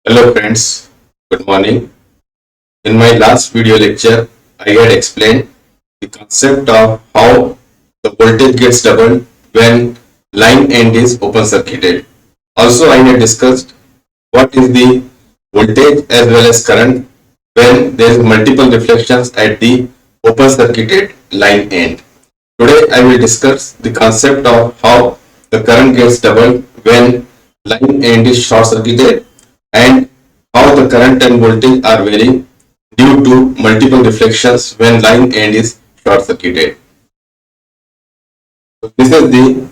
Hello friends, good morning. In my last video lecture, I had explained the concept of how the voltage gets doubled when line end is open circuited. Also, I had discussed what is the voltage as well as current when there is multiple reflections at the open circuited line end. Today, I will discuss the concept of how the current gets doubled when line end is short circuited and how the current and voltage are varying due to multiple reflections when line end is short circuited. So this is the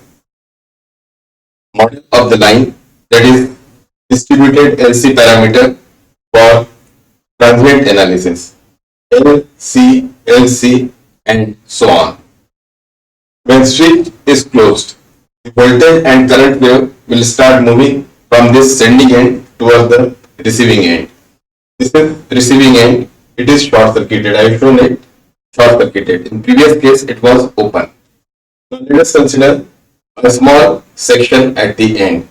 model of the line, that is distributed LC parameter for transient analysis, LC, LC and so on. When switch is closed, the voltage and current wave will start moving from this sending end towards the receiving end. This is receiving end. It is short circuited. I have shown it short circuited. In previous case, it was open. Now let us consider a small section at the end.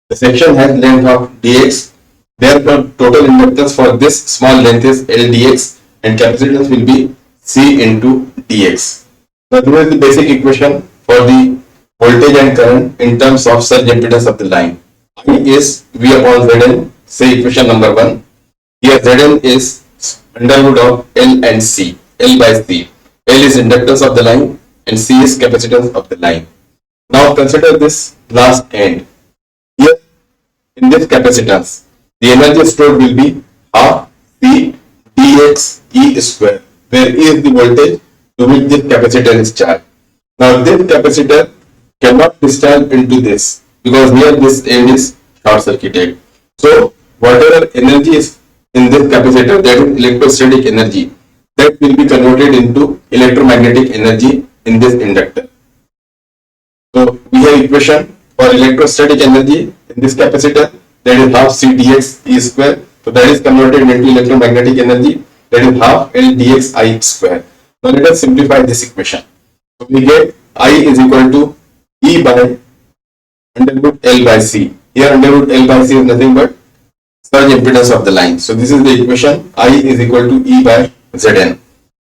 The section has length of dx. Therefore, total inductance for this small length is LdX and capacitance will be C into dx. Now this is the basic equation for the voltage and current in terms of surge impedance of the line. I is V upon Zn, say equation number 1. Here Zn is under root of L and C, L by C. L is inductance of the line and C is capacitance of the line. Now consider this last end. Here in this capacitance, the energy stored will be half C dx E square, where E is the voltage to which this capacitor is charged. Now this capacitor cannot discharge into this because here this end is short circuited. So whatever energy is in this capacitor, that is electrostatic energy, that will be converted into electromagnetic energy in this inductor. So we have equation for electrostatic energy in this capacitor, that is half C dx E square. So that is converted into electromagnetic energy, that is half L dx I square. Now let us simplify this equation. So we get I is equal to E by under root L by C. Here under root L by C is nothing but surge impedance of the line. So this is the equation. I is equal to E by Zn.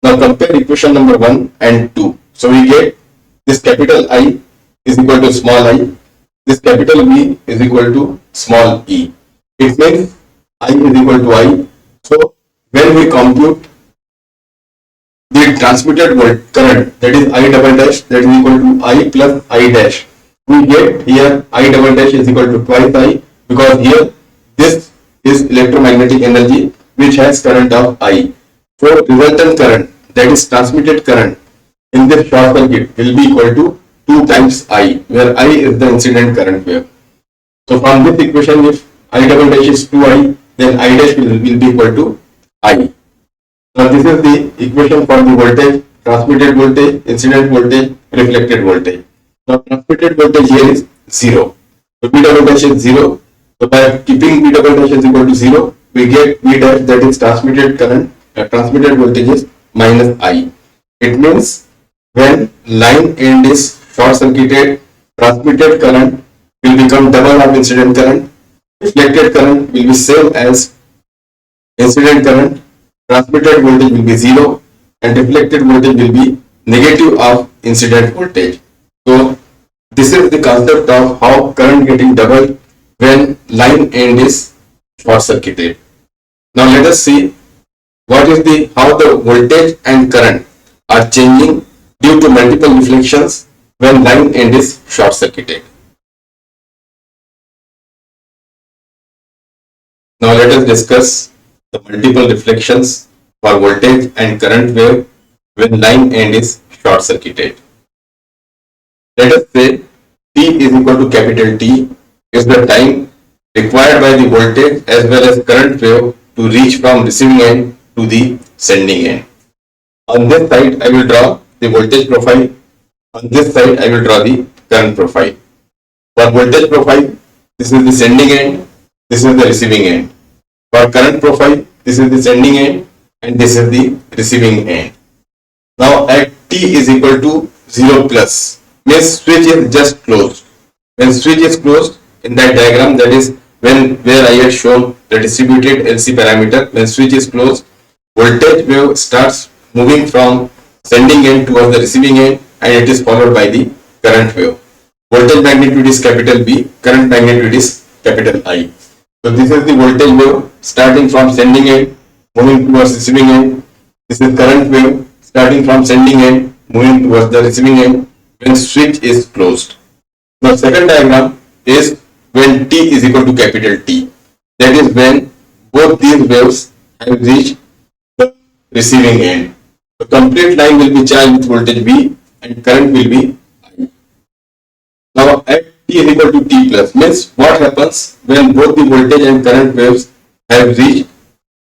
Now compare equation number 1 and 2. So we get this capital I is equal to small I. This capital V is equal to small e. It means I is equal to I. So when we compute the transmitted current, that is I double dash, that is equal to I plus I dash, we get here I double dash is equal to twice I, because here this is electromagnetic energy which has current of I. So resultant current, that is transmitted current in this short circuit, will be equal to 2 times I, where I is the incident current wave. So from this equation, if I double dash is 2I, then I dash will be equal to I. Now this is the equation for the voltage, transmitted voltage, incident voltage, reflected voltage. Now transmitted voltage here is 0. So V double dash is 0. So by keeping V double dash is equal to 0, we get V dash, that is transmitted current, transmitted voltage is minus I. It means when line end is short circuited, transmitted current will become double of incident current, reflected current will be same as incident current, transmitted voltage will be 0 and reflected voltage will be negative of incident voltage. So this is the concept of how current getting doubled when line end is short circuited. Now let us see what is how the voltage and current are changing due to multiple reflections when line end is short circuited. Now let us discuss the multiple reflections for voltage and current wave when line end is short circuited. Let us say T is equal to capital T is the time required by the voltage as well as current wave to reach from receiving end to the sending end. On this side I will draw the voltage profile. On this side I will draw the current profile. For voltage profile, this is the sending end, this is the receiving end. For current profile, this is the sending end and this is the receiving end. Now at T is equal to 0 plus, means switch is just closed. When switch is closed, in that diagram, that is where I had shown the distributed LC parameter. When switch is closed, voltage wave starts moving from sending end towards the receiving end, and it is followed by the current wave. Voltage magnitude is capital B, current magnitude is capital I. So this is the voltage wave starting from sending end, moving towards receiving end. This is current wave starting from sending end, moving towards the receiving end when switch is closed. Now second diagram is when T is equal to capital T. That is when both these waves have reached the receiving end. The complete line will be charged with voltage V and current will be I. Now at T is equal to T plus means what happens when both the voltage and current waves have reached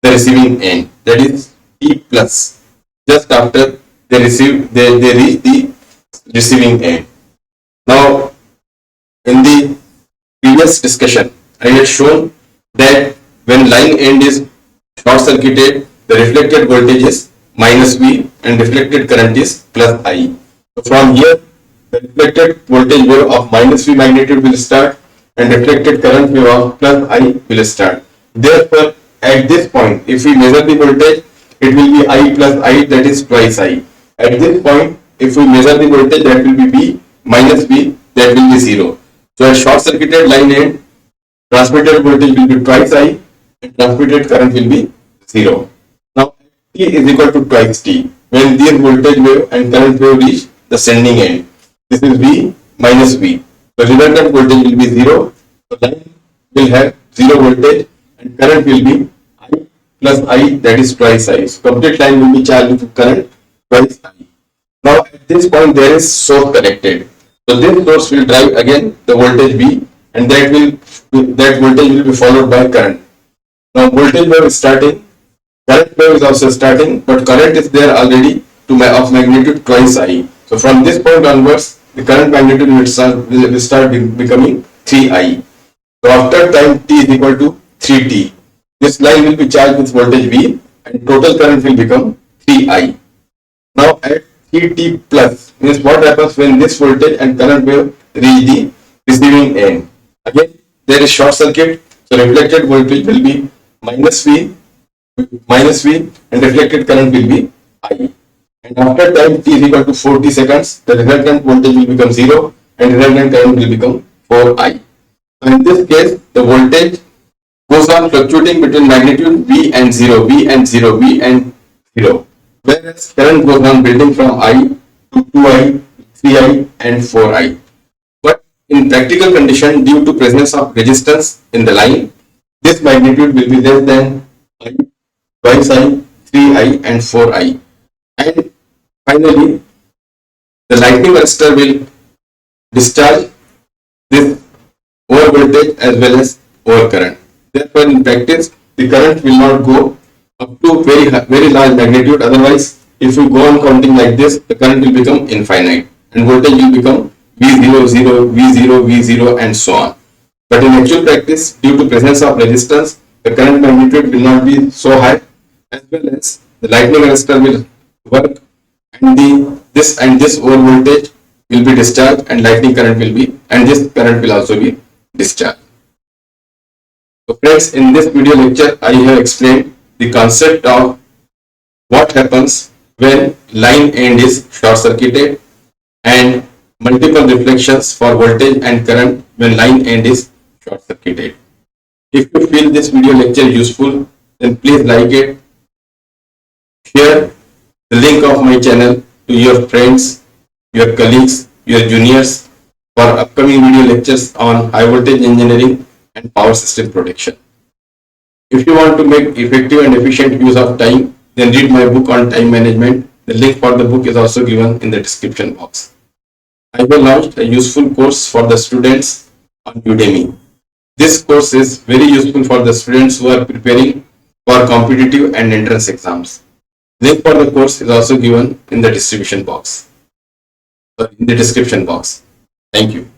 the receiving end, that is T plus, just after they reach the receiving end. Now in the previous discussion, I had shown that when line end is short circuited, the reflected voltage is minus V and reflected current is plus I. So from here, the reflected voltage wave of minus V magnitude will start and reflected current wave of plus I will start. Therefore, at this point, if we measure the voltage, it will be I plus I, that is twice I. At this point, if we measure the voltage, that will be V minus V, that will be 0. So at short circuited line end, transmitted voltage will be twice I and transmitted current will be 0. Now T is equal to twice T when these voltage wave and current wave reach the sending end. This is V minus V. So resultant voltage will be 0. So line will have 0 voltage and current will be I plus I, that is twice I. So complete line will be charged with current twice I. Now at this point there is source connected. So this source will drive again the voltage V and that voltage will be followed by current. Now voltage wave is starting, current wave is also starting, but current is there already of magnitude twice I. So from this point onwards, the current magnitude will start becoming 3I. So after time T is equal to 3T, this line will be charged with voltage V and total current will become 3I. Now at 3T plus means what happens when this voltage and current wave reach the receiving end. Again, there is short circuit, so reflected voltage will be minus V and reflected current will be I. And after time T is equal to 40 seconds, the resultant voltage will become 0 and resultant current will become 4I. So in this case, the voltage goes on fluctuating between magnitude V and 0, V and 0, V and 0. Whereas current goes on building from I to 2I, 3I and 4I. But in practical condition, due to presence of resistance in the line, this magnitude will be less than I, twice I, 3I and 4I. And finally, the lightning arrestor will discharge this over voltage as well as over current. Therefore, in practice, the current will not go up to very large magnitude. Otherwise, if we go on counting like this, the current will become infinite and voltage will become V0, 0, V0, V0 and so on. But in actual practice, due to presence of resistance, the current magnitude will not be so high, as well as the lightning arrestor will work and this over voltage will be discharged and lightning current will be, and this current will also be discharged. So friends, in this video lecture, I have explained the concept of what happens when line end is short circuited and multiple reflections for voltage and current when line end is short circuited. If you feel this video lecture useful, then please like it, share the link of my channel to your friends, your colleagues, your juniors for upcoming video lectures on high voltage engineering and power system protection. If you want to make effective and efficient use of time, then read my book on time management. The link for the book is also given in the description box. I have launched a useful course for the students on UDEMY. This course is very useful for the students who are preparing for competitive and entrance exams. Link for the course is also given in the description box. Thank you.